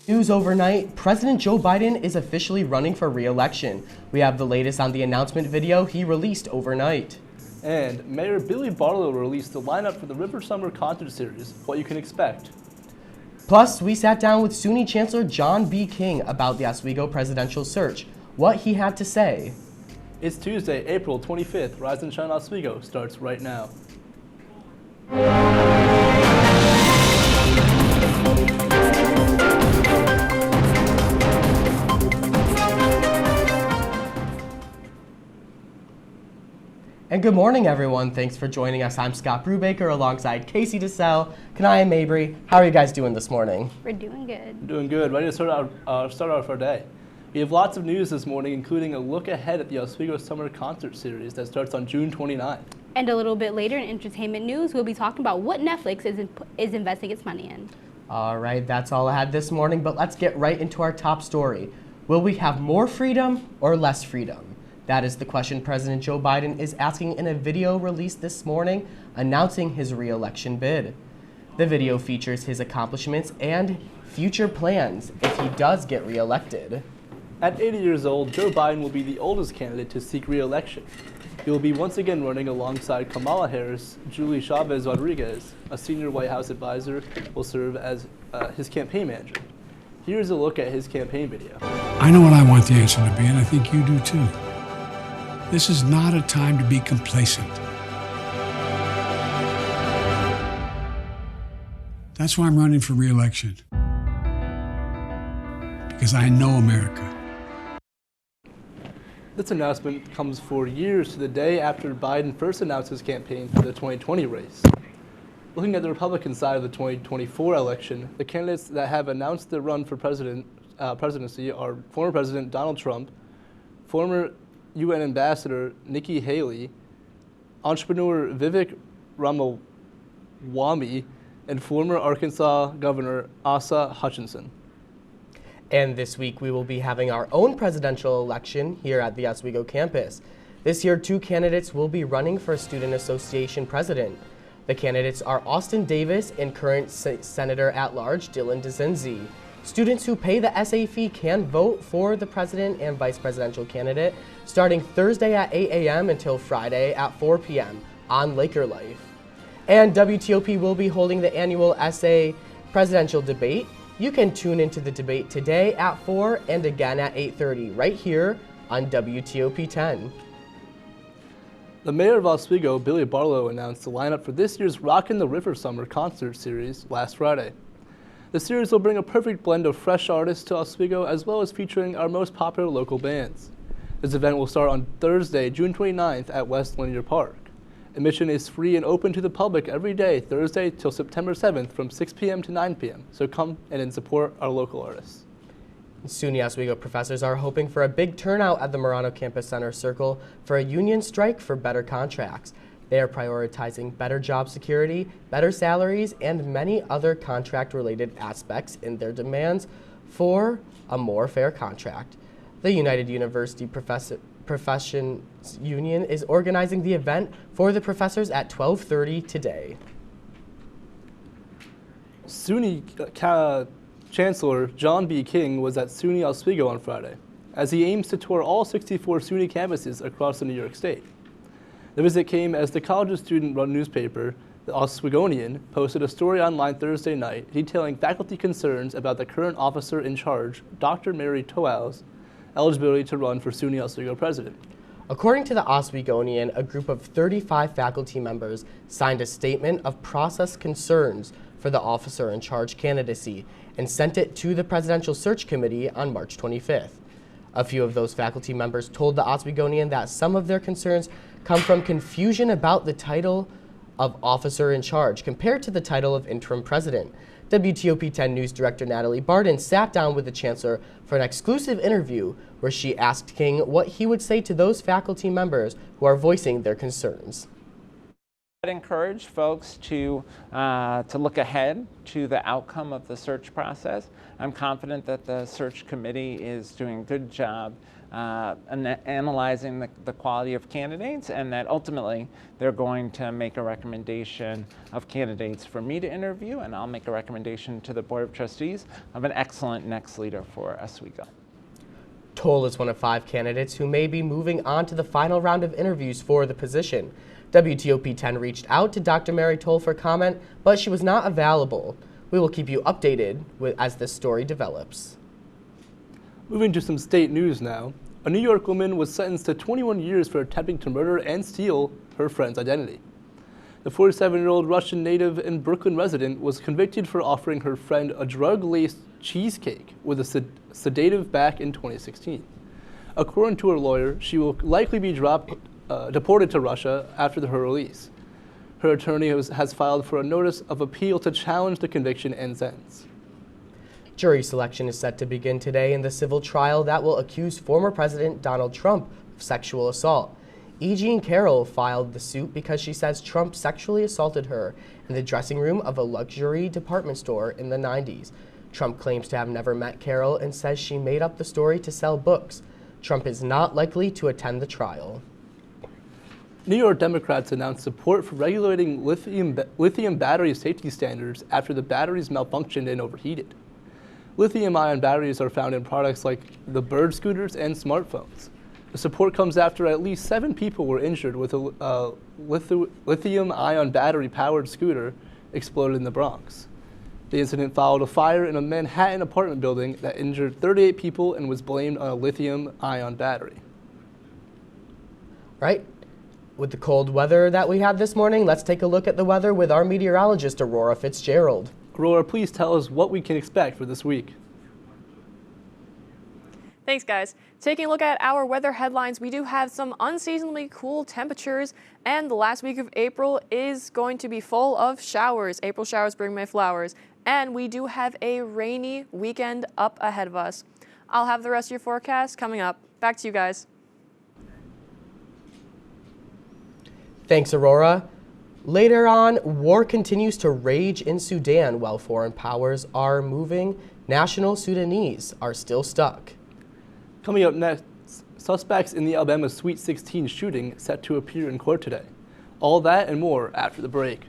News overnight, President Joe Biden is officially running for re-election. We have the latest on the announcement video he released overnight. And Mayor Billy Barlow released the lineup for the River Summer Concert Series, what you can expect. Plus, we sat down with SUNY Chancellor John B. King about the Oswego presidential search, what he had to say. It's Tuesday, April 25th. Rise and Shine Oswego starts right now. And good morning, everyone. Thanks for joining us. I'm Scott Brubaker alongside Casey DeCelle, Kanaya Mabry. How are you guys doing this morning? We're doing good. Doing good. Ready to start off our day. We have lots of news this morning, including a look ahead at the Oswego Summer Concert Series that starts on June 29th. And a little bit later in entertainment news, we'll be talking about what Netflix is investing its money in. All right, that's all I had this morning, but let's get right into our top story. Will we have more freedom or less freedom? That is the question President Joe Biden is asking in a video released this morning announcing his re-election bid. The video features his accomplishments and future plans if he does get re-elected. At 80 years old, Joe Biden will be the oldest candidate to seek re-election. He will be once again running alongside Kamala Harris. Julie Chavez Rodriguez, a senior White House advisor, will serve as his campaign manager. Here's a look at his campaign video. I know what I want the answer to be, and I think you do too. This is not a time to be complacent. That's why I'm running for re-election. Because I know America. This announcement comes 4 years to the day after Biden first announced his campaign for the 2020 race. Looking at the Republican side of the 2024 election, the candidates that have announced their run for presidency are former President Donald Trump, former UN Ambassador Nikki Haley, entrepreneur Vivek Ramaswamy, and former Arkansas Governor Asa Hutchinson. And this week we will be having our own presidential election here at the Oswego campus. This year, 2 candidates will be running for Student Association president. The candidates are Austin Davis and current Senator at Large Dylan DeCelle. Students who pay the SA fee can vote for the president and vice presidential candidate starting Thursday at 8 a.m. until Friday at 4 p.m. on Laker Life. And WTOP will be holding the annual SA presidential debate. You can tune into the debate today at 4 and again at 8:30 right here on WTOP 10. The mayor of Oswego, Billy Barlow, announced the lineup for this year's Rockin' the River Summer Concert Series last Friday. The series will bring a perfect blend of fresh artists to Oswego, as well as featuring our most popular local bands. This event will start on Thursday, June 29th at West Linear Park. Admission is free and open to the public every day, Thursday till September 7th from 6 p.m. to 9 p.m. So come and support our local artists. SUNY Oswego professors are hoping for a big turnout at the Marano Campus Center Circle for a union strike for better contracts. They are prioritizing better job security, better salaries, and many other contract-related aspects in their demands for a more fair contract. The United University Professions Union is organizing the event for the professors at 12:30 today. SUNY Chancellor John B. King was at SUNY Oswego on Friday, as he aims to tour all 64 SUNY campuses across the New York State. The visit came as the college's student-run newspaper, the Oswegonian, posted a story online Thursday night detailing faculty concerns about the current officer in charge, Dr. Mary Toal's eligibility to run for SUNY Oswego president. According to the Oswegonian, a group of 35 faculty members signed a statement of process concerns for the officer in charge candidacy and sent it to the Presidential Search Committee on March 25th. A few of those faculty members told the Oswegonian that some of their concerns come from confusion about the title of officer in charge compared to the title of interim president. WTOP 10 News Director Natalie Barden sat down with the chancellor for an exclusive interview where she asked King what he would say to those faculty members who are voicing their concerns. I'd encourage folks to look ahead to the outcome of the search process. I'm confident that the search committee is doing a good job analyzing the quality of candidates, and that ultimately they're going to make a recommendation of candidates for me to interview, and I'll make a recommendation to the Board of Trustees of an excellent next leader for Oswego. Toll is one of 5 candidates who may be moving on to the final round of interviews for the position. WTOP 10 reached out to Dr. Mary Toll for comment, but she was not available. We will keep you updated as this story develops. Moving to some state news now. A New York woman was sentenced to 21 years for attempting to murder and steal her friend's identity. The 47-year-old Russian native and Brooklyn resident was convicted for offering her friend a drug-laced cheesecake with a sedative back in 2016. According to her lawyer, she will likely be deported to Russia after her release. Her attorney has filed for a notice of appeal to challenge the conviction and sentence. Jury selection is set to begin today in the civil trial that will accuse former President Donald Trump of sexual assault. E. Jean Carroll filed the suit because she says Trump sexually assaulted her in the dressing room of a luxury department store in the 90s. Trump claims to have never met Carroll and says she made up the story to sell books. Trump is not likely to attend the trial. New York Democrats announced support for regulating lithium battery safety standards after the batteries malfunctioned and overheated. Lithium-ion batteries are found in products like the Bird scooters and smartphones. The support comes after at least 7 people were injured with a lithium-ion battery-powered scooter exploded in the Bronx. The incident followed a fire in a Manhattan apartment building that injured 38 people and was blamed on a lithium-ion battery. Right. With the cold weather that we had this morning, let's take a look at the weather with our meteorologist, Auora Fitzgerald. Aurora, please tell us what we can expect for this week. Thanks, guys. Taking a look at our weather headlines, we do have some unseasonably cool temperatures, and the last week of April is going to be full of showers. April showers bring May flowers, and we do have a rainy weekend up ahead of us. I'll have the rest of your forecast coming up. Back to you guys. Thanks, Aurora. Later on, war continues to rage in Sudan while foreign powers are moving. National Sudanese are still stuck. Coming up next, suspects in the Alabama Sweet 16 shooting set to appear in court today. All that and more after the break.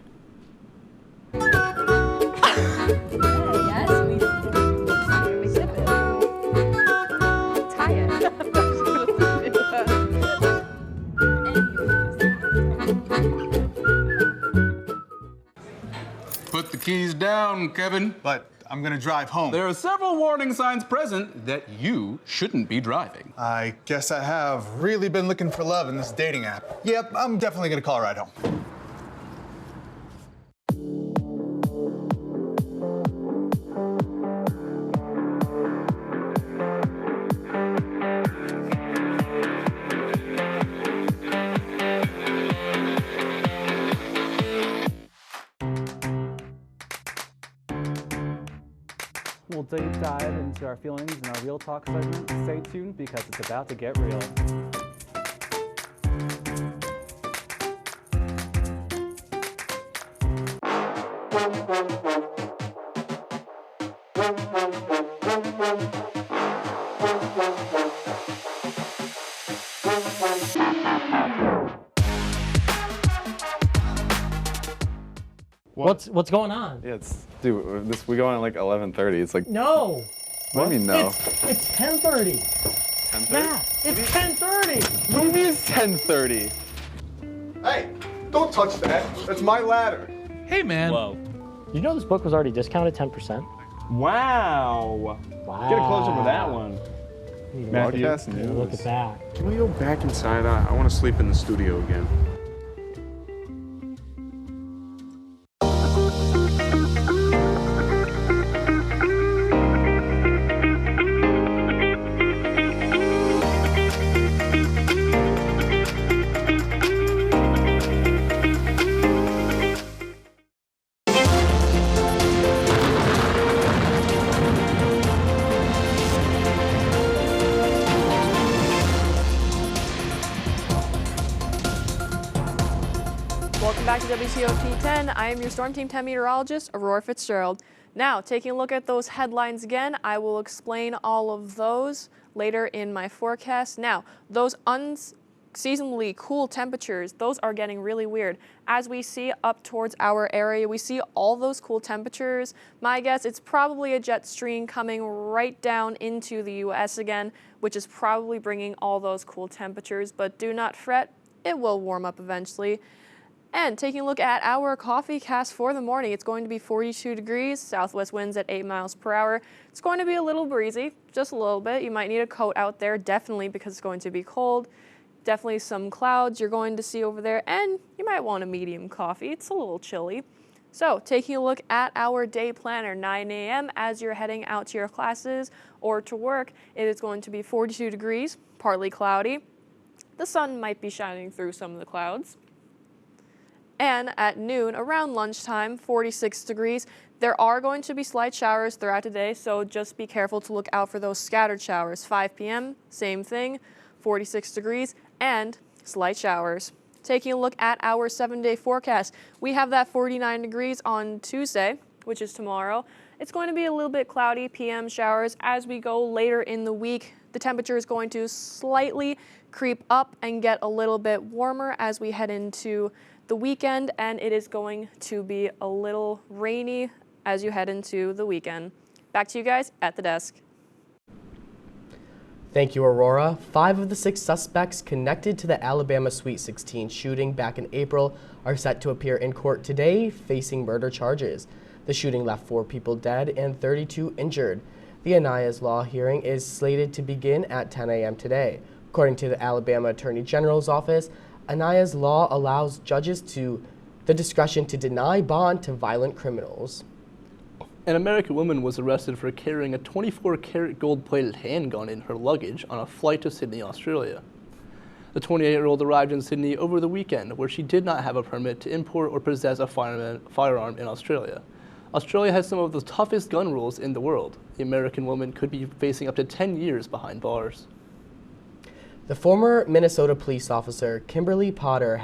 Put the keys down, Kevin. But I'm gonna drive home. There are several warning signs present that you shouldn't be driving. I guess I have really been looking for love in this dating app. Yep, I'm definitely gonna call a ride home. We'll deep dive into our feelings in our Real Talk segment. Stay tuned because it's about to get real. What's going on? Yeah, we go on at like 11:30. It's like No. What do you mean no? It's 10:30. 10:30? Yeah, it's 10:30. What do you mean it's 10:30? Hey, don't touch that. That's my ladder. Hey, man. Whoa. You know this book was already discounted 10%? Wow. Wow. Get a close up with that one. Matthew, Broadcast news. look at that. Can we go back inside? I want to sleep in the studio again. TOT 10. I am your Storm Team 10 meteorologist, Auora Fitzgerald. Now, taking a look at those headlines again, I will explain all of those later in my forecast. Now, those unseasonably cool temperatures, those are getting really weird. As we see up towards our area, we see all those cool temperatures. My guess, it's probably a jet stream coming right down into the U.S. again, which is probably bringing all those cool temperatures. But do not fret, it will warm up eventually. And taking a look at our coffee cast for the morning, it's going to be 42 degrees, southwest winds at 8 miles per hour. It's going to be a little breezy, just a little bit. You might need a coat out there, definitely, because it's going to be cold. Definitely some clouds you're going to see over there, and you might want a medium coffee. It's a little chilly. So taking a look at our day planner, 9 a.m. as you're heading out to your classes or to work, it is going to be 42 degrees, partly cloudy. The sun might be shining through some of the clouds. And at noon, around lunchtime, 46 degrees. There are going to be slight showers throughout the day, so just be careful to look out for those scattered showers. 5 p.m., same thing, 46 degrees and slight showers. Taking a look at our 7-day forecast, we have that 49 degrees on Tuesday, which is tomorrow. It's going to be a little bit cloudy, PM showers. As we go later in the week, the temperature is going to slightly creep up and get a little bit warmer as we head into the weekend, and it is going to be a little rainy as you head into the weekend. Back to you guys at the desk. Thank you, Aurora. 5 of the 6 suspects connected to the Alabama Sweet 16 shooting back in April are set to appear in court today facing murder charges. The shooting left 4 people dead and 32 injured. The Anaya's Law hearing is slated to begin at 10 a.m. today. According to the Alabama Attorney General's office, Anaya's Law allows judges the discretion to deny bond to violent criminals. An American woman was arrested for carrying a 24-karat gold-plated handgun in her luggage on a flight to Sydney, Australia. The 28-year-old arrived in Sydney over the weekend, where she did not have a permit to import or possess a firearm in Australia. Australia has some of the toughest gun rules in the world. The American woman could be facing up to 10 years behind bars. The former Minnesota police officer Kimberly Potter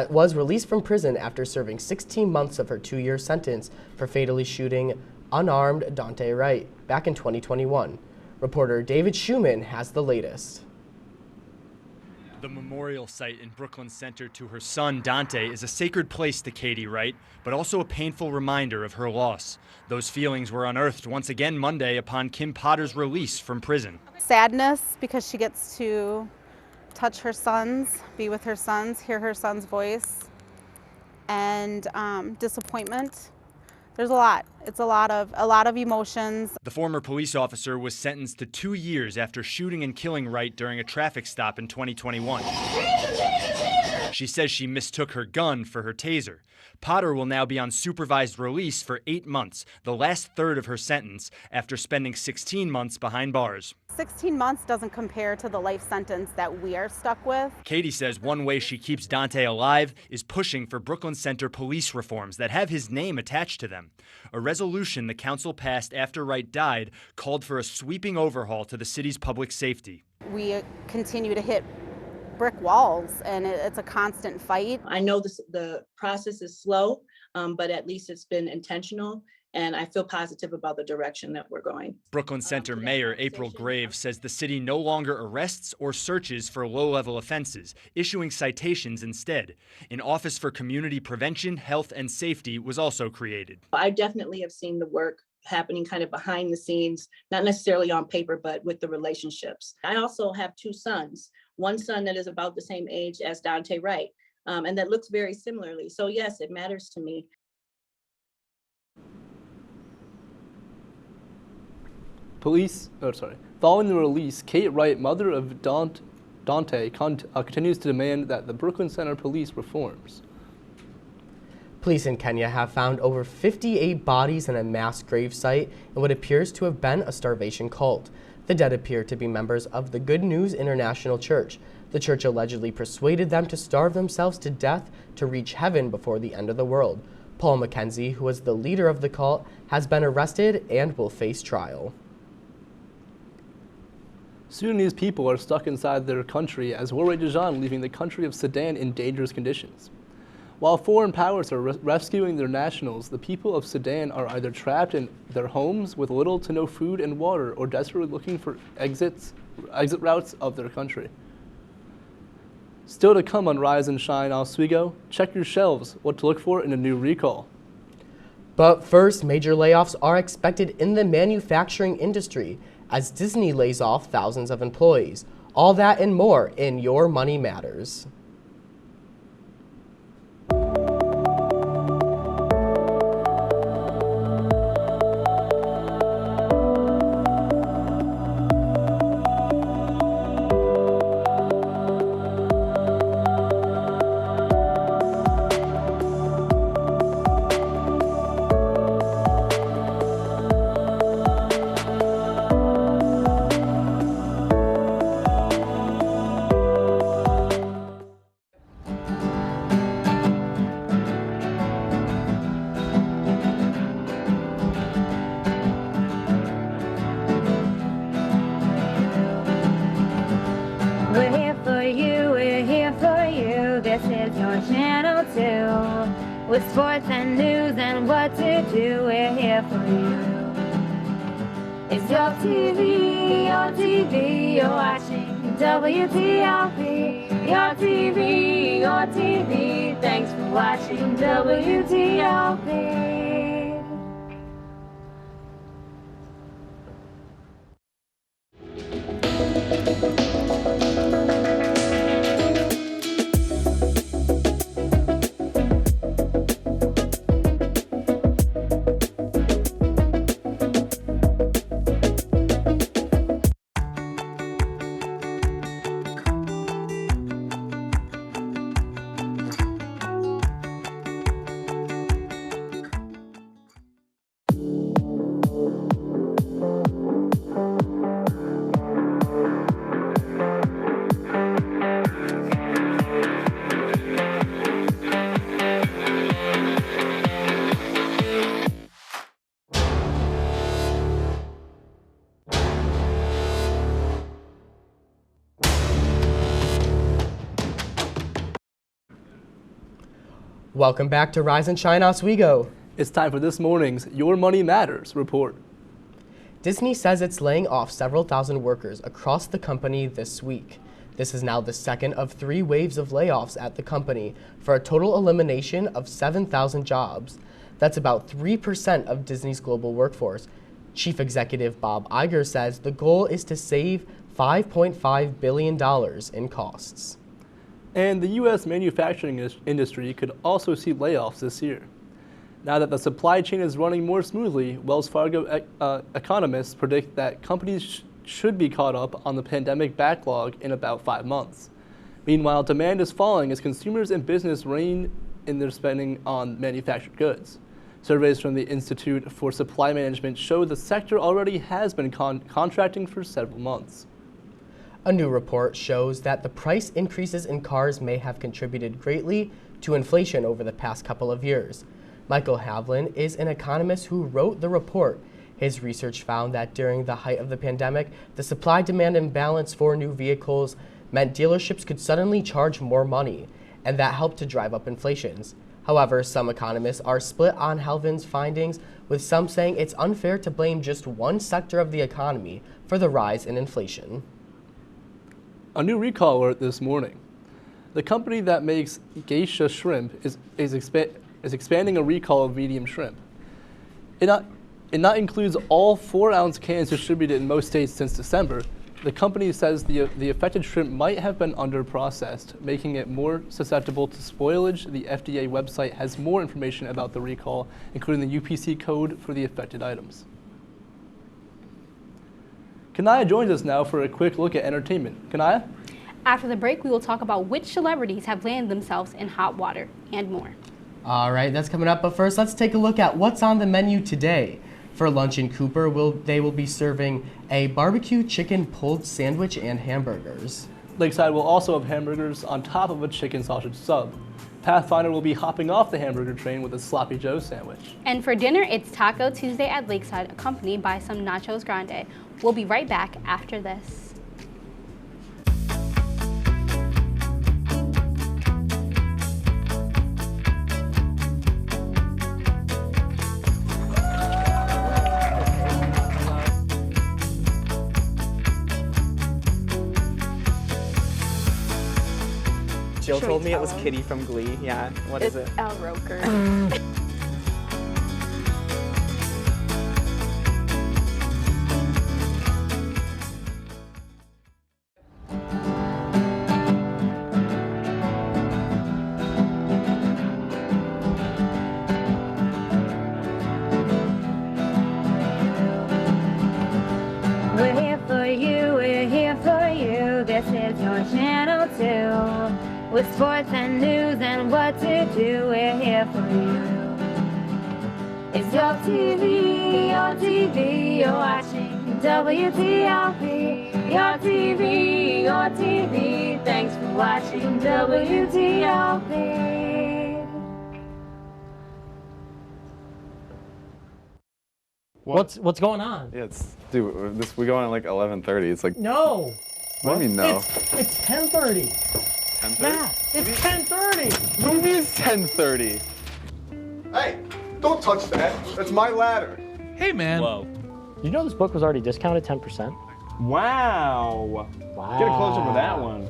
was released from prison after serving 16 months of her 2-year sentence for fatally shooting unarmed Dante Wright back in 2021. Reporter David Schumann has the latest. The memorial site in Brooklyn Center to her son, Dante, is a sacred place to Katie Wright, but also a painful reminder of her loss. Those feelings were unearthed once again Monday upon Kim Potter's release from prison. Sadness because she gets to touch her sons, be with her sons, hear her son's voice, and disappointment. There's a lot. It's a lot of emotions. The former police officer was sentenced to 2 years after shooting and killing Wright during a traffic stop in 2021. She says she mistook her gun for her taser. Potter will now be on supervised release for 8 months, the last third of her sentence, after spending 16 months behind bars. 16 months doesn't compare to the life sentence that we are stuck with. Katie says one way she keeps Dante alive is pushing for Brooklyn Center police reforms that have his name attached to them. A resolution the council passed after Wright died called for a sweeping overhaul to the city's public safety. We continue to hit brick walls, and it's a constant fight. I know the process is slow, but at least it's been intentional, and I feel positive about the direction that we're going. Brooklyn Center Mayor April Graves says the city no longer arrests or searches for low-level offenses, issuing citations instead. An Office for Community Prevention, Health, and Safety was also created. I definitely have seen the work happening kind of behind the scenes, not necessarily on paper, but with the relationships. I also have 2 sons. One son that is about the same age as Dante Wright, and that looks very similarly. So yes, it matters to me. Following the release, Kate Wright, mother of Dante, continues to demand that the Brooklyn Center police reforms. Police in Kenya have found over 58 bodies in a mass grave site in what appears to have been a starvation cult. The dead appear to be members of the Good News International Church. The church allegedly persuaded them to starve themselves to death to reach heaven before the end of the world. Paul McKenzie, who was the leader of the cult, has been arrested and will face trial. Sudanese people are stuck inside their country as Auora Fitzgerald leaving the country of Sudan in dangerous conditions. While foreign powers are rescuing their nationals, the people of Sudan are either trapped in their homes with little to no food and water or desperately looking for exit routes of their country. Still to come on Rise and Shine Oswego, check your shelves, what to look for in a new recall. But first, major layoffs are expected in the manufacturing industry as Disney lays off thousands of employees. All that and more in Your Money Matters. We're here for you, we're here for you. This is your channel too. With sports and news and what to do, we're here for you. It's your TV, you're watching WTLP. Your TV, thanks for watching WTLP. Welcome back to Rise and Shine Oswego. It's time for this morning's Your Money Matters report. Disney says it's laying off several thousand workers across the company this week. This is now the second of 3 waves of layoffs at the company for a total elimination of 7,000 jobs. That's about 3% of Disney's global workforce. Chief Executive Bob Iger says the goal is to save $5.5 billion in costs. And the U.S. manufacturing industry could also see layoffs this year. Now that the supply chain is running more smoothly, Wells Fargo economists predict that companies should be caught up on the pandemic backlog in about 5 months. Meanwhile, demand is falling as consumers and business rein in their spending on manufactured goods. Surveys from the Institute for Supply Management show the sector already has been contracting for several months. A new report shows that the price increases in cars may have contributed greatly to inflation over the past couple of years. Michael Havlin is an economist who wrote the report. His research found that during the height of the pandemic, the supply-demand imbalance for new vehicles meant dealerships could suddenly charge more money, and that helped to drive up inflations. However, some economists are split on Havlin's findings, with some saying it's unfair to blame just one sector of the economy for the rise in inflation. A new recall alert this morning. The company that makes geisha shrimp is expanding a recall of medium shrimp. It not includes all 4-ounce cans distributed in most states since December. The company says the affected shrimp might have been under-processed, making it more susceptible to spoilage. The FDA website has more information about the recall, including the UPC code for the affected items. Kanaya joins us now for a quick look at entertainment. Kanaya? After the break, we will talk about which celebrities have landed themselves in hot water and more. All right, that's coming up. But first, let's take a look at what's on the menu today. For lunch in Cooper, they will be serving a barbecue chicken pulled sandwich and hamburgers. Lakeside will also have hamburgers on top of a chicken sausage sub. Pathfinder will be hopping off the hamburger train with a Sloppy Joe sandwich. And for dinner, it's Taco Tuesday at Lakeside, accompanied by some Nachos Grande. We'll be right back after this. Jill Should told we me it tell was him? Kitty from Glee. Yeah, what is It's it? Al Roker. We're here for you, we're here for you. This is your channel too. With sports and news and what to do, we're here for you. It's your TV, you're watching WTLP. Your TV, thanks for watching WTLP. What's going on? Yeah, dude, we go on at like 11:30. It's like No. What do you mean no? It's 10:30. 10:30? Yeah, it's 10:30. What do you mean it's 10:30? Hey, don't touch that. That's my ladder. Hey, man. Whoa. You know this book was already discounted 10%? Wow. Get a close up of that one.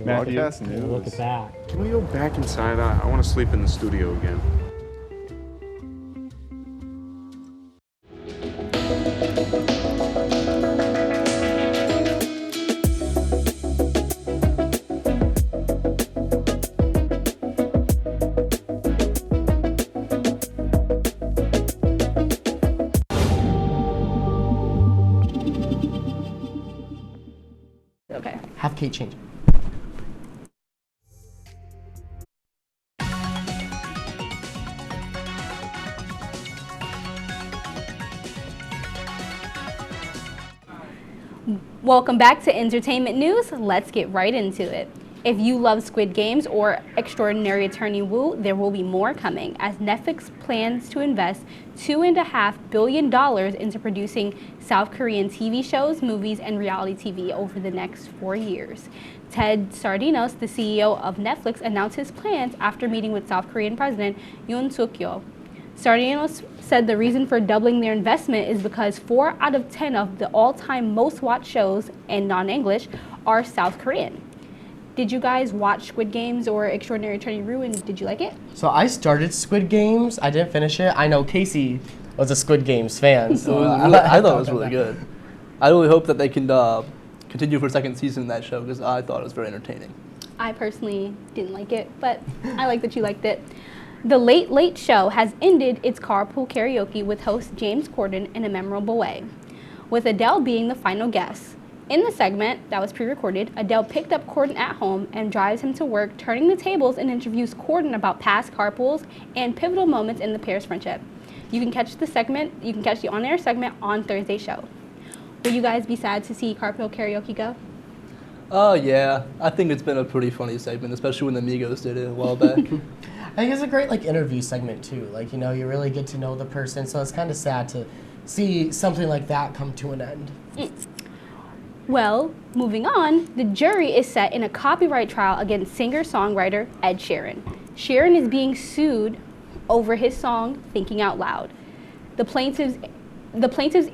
Matthew, Look at that. Can we go back inside? I want to sleep in the studio again. Okay. Have Kate change it. Welcome back to Entertainment News. Let's get right into it. If you love Squid Games or Extraordinary Attorney Woo, there will be more coming as Netflix plans to invest $2.5 billion into producing South Korean TV shows, movies, and reality TV over the next 4 years. Ted Sardinos, the CEO of Netflix, announced his plans after meeting with South Korean President Yoon Suk-yeol. Sardinos said the reason for doubling their investment is because 4 out of 10 of the all-time most watched shows in non-English are South Korean. Did you guys watch Squid Games or Extraordinary Attorney Woo, and did you like it? So I started Squid Games. I didn't finish it. I know Casey was a Squid Games fan, so I thought it was really good. I really hope that they can continue for a second season in that show because I thought it was very entertaining. I personally didn't like it, but I like that you liked it. The Late Late Show has ended its carpool karaoke with host James Corden in a memorable way, with Adele being the final guest. In the segment that was pre-recorded, Adele picked up Corden at home and drives him to work, turning the tables and interviews Corden about past carpools and pivotal moments in the pair's friendship. You can catch the on-air segment on Thursday's show. Will you guys be sad to see carpool karaoke go? Oh yeah, I think it's been a pretty funny segment, especially when the Migos did it a while back. I think it's a great interview segment too. You really get to know the person, so it's kind of sad to see something like that come to an end. Well, moving on, the jury is set in a copyright trial against singer-songwriter Ed Sheeran. Sheeran is being sued over his song Thinking Out Loud. The plaintiff's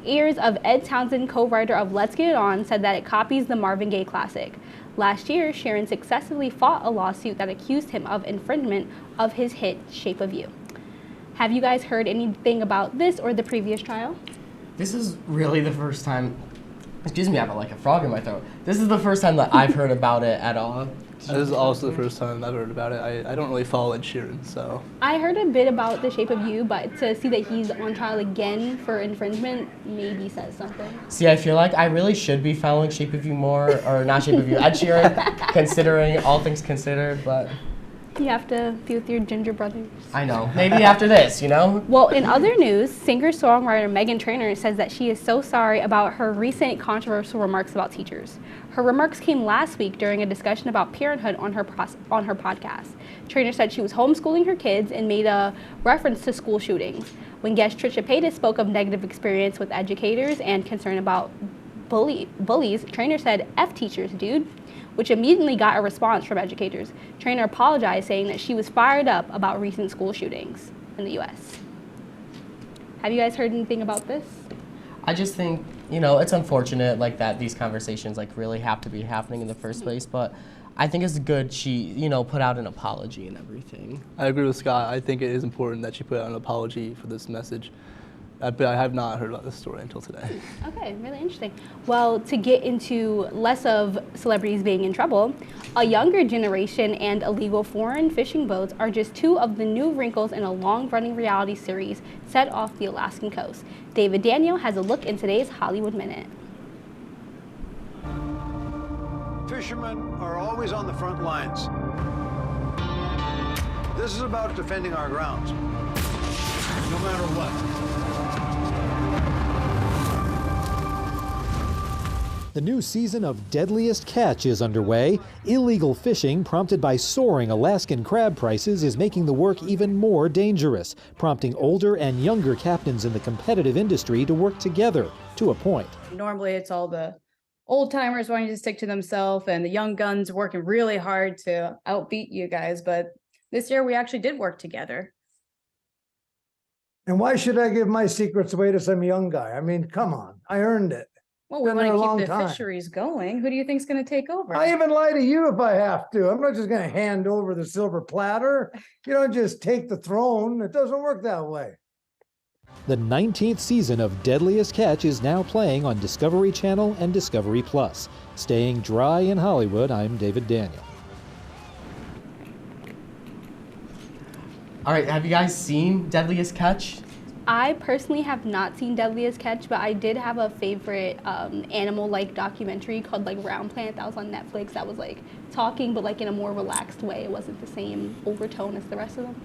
ears of Ed Townsend, co-writer of Let's Get It On, said that it copies the Marvin Gaye classic. Last year, Sheeran successfully fought a lawsuit that accused him of infringement of his hit Shape of You. Have you guys heard anything about this or the previous trial? This is really the first time, excuse me, I have a frog in my throat. This is the first time that I've heard about it at all. This is also the first time I've heard about it. I don't really follow Ed Sheeran, so. I heard a bit about the Shape of You, but to see that he's on trial again for infringement maybe says something. See, I feel like I really should be following Shape of You more, or not Shape of You, Ed Sheeran, considering all things considered, but. You have to be with your ginger brothers. I know. Maybe after this, Well, in other news, singer-songwriter Meghan Trainor says that she is so sorry about her recent controversial remarks about teachers. Her remarks came last week during a discussion about parenthood on her podcast. Trainor said she was homeschooling her kids and made a reference to school shootings. When guest Trisha Paytas spoke of negative experience with educators and concern about bullies, Trainor said, "F teachers, dude," which immediately got a response from educators. Trainor apologized, saying that she was fired up about recent school shootings in the U.S. Have you guys heard anything about this? I just think, it's unfortunate that these conversations really have to be happening in the first place, but I think it's good she, put out an apology and everything. I agree with Scott. I think it is important that she put out an apology for this message. But I have not heard about this story until today. Okay, really interesting. Well, to get into less of celebrities being in trouble, a younger generation and illegal foreign fishing boats are just two of the new wrinkles in a long-running reality series set off the Alaskan coast. David Daniel has a look in today's Hollywood Minute. Fishermen are always on the front lines. This is about defending our grounds, no matter what. The new season of Deadliest Catch is underway. Illegal fishing prompted by soaring Alaskan crab prices is making the work even more dangerous, prompting older and younger captains in the competitive industry to work together to a point. Normally it's all the old timers wanting to stick to themselves and the young guns working really hard to outbeat you guys, but this year we actually did work together. And why should I give my secrets away to some young guy? I mean, come on, I earned it. Well, we Been there a want long to keep the time. fisheries going. Who do you think's going to take over? I even lie to you if I have to. I'm not just going to hand over the silver platter. You don't just take the throne. It doesn't work that way. The 19th season of Deadliest Catch is now playing on Discovery Channel and Discovery Plus. Staying dry in Hollywood, I'm David Daniel. All right, have you guys seen Deadliest Catch? I personally have not seen Deadliest Catch, but I did have a favorite animal-like documentary called Round Planet that was on Netflix that was talking, but in a more relaxed way. It wasn't the same overtone as the rest of them.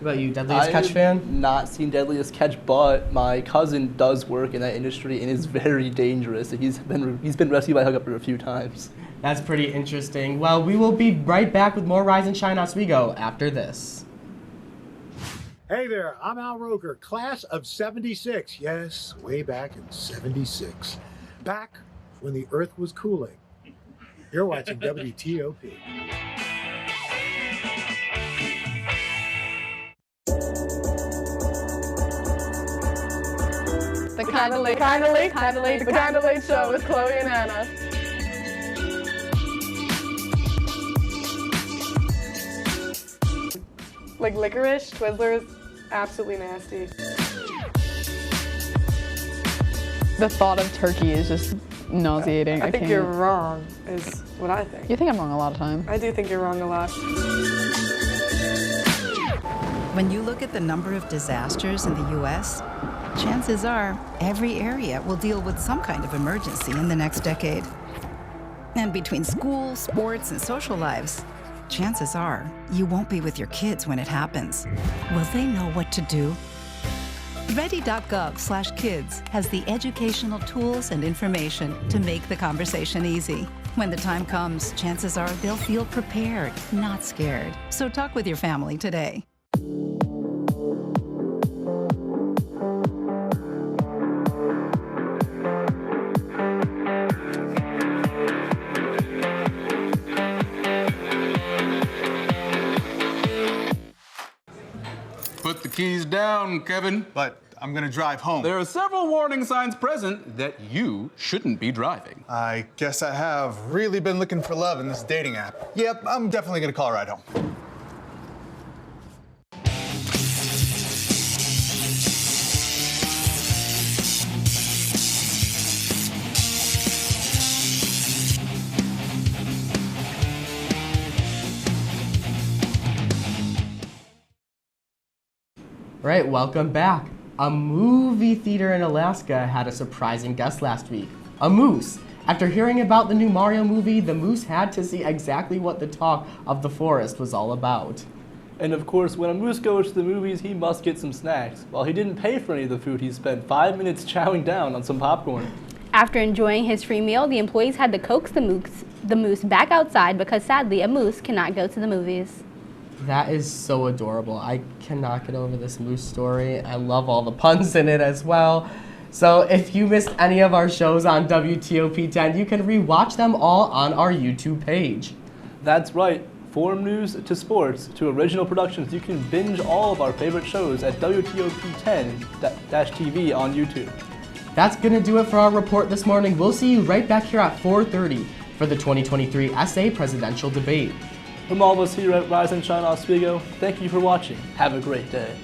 What about you, Deadliest Catch fan? I've not seen Deadliest Catch, but my cousin does work in that industry and is very dangerous. He's been rescued by hookup a few times. That's pretty interesting. Well, we will be right back with more Rise and Shine Oswego after this. Hey there, I'm Al Roker, class of 76. Yes, way back in 76. Back when the earth was cooling. You're watching WTOP. The Kinda Late Show with Chloe and Anna. Licorice, Twizzlers, absolutely nasty. The thought of turkey is just nauseating. I think you're wrong, is what I think. You think I'm wrong a lot of times. I do think you're wrong a lot. When you look at the number of disasters in the U.S., chances are every area will deal with some kind of emergency in the next decade. And between school, sports, and social lives, chances are you won't be with your kids when it happens. Will they know what to do? Ready.gov/kids has the educational tools and information to make the conversation easy. When the time comes, chances are they'll feel prepared, not scared. So talk with your family today. Put the keys down, Kevin. But I'm gonna drive home. There are several warning signs present that you shouldn't be driving. I guess I have really been looking for love in this dating app. Yep, I'm definitely gonna call a ride home. All right, welcome back. A movie theater in Alaska had a surprising guest last week, a moose. After hearing about the new Mario movie, the moose had to see exactly what the talk of the forest was all about. And of course, when a moose goes to the movies, he must get some snacks. While he didn't pay for any of the food, he spent 5 minutes chowing down on some popcorn. After enjoying his free meal, the employees had to coax the moose back outside because sadly a moose cannot go to the movies. That is so adorable. I cannot get over this moose story. I love all the puns in it as well. So if you missed any of our shows on WTOP 10, you can rewatch them all on our YouTube page. That's right. From news to sports to original productions, you can binge all of our favorite shows at WTOP 10-TV on YouTube. That's gonna do it for our report this morning. We'll see you right back here at 4:30 for for the 2023 SA presidential debate. From all of us here at Rise and Shine Oswego, thank you for watching. Have a great day.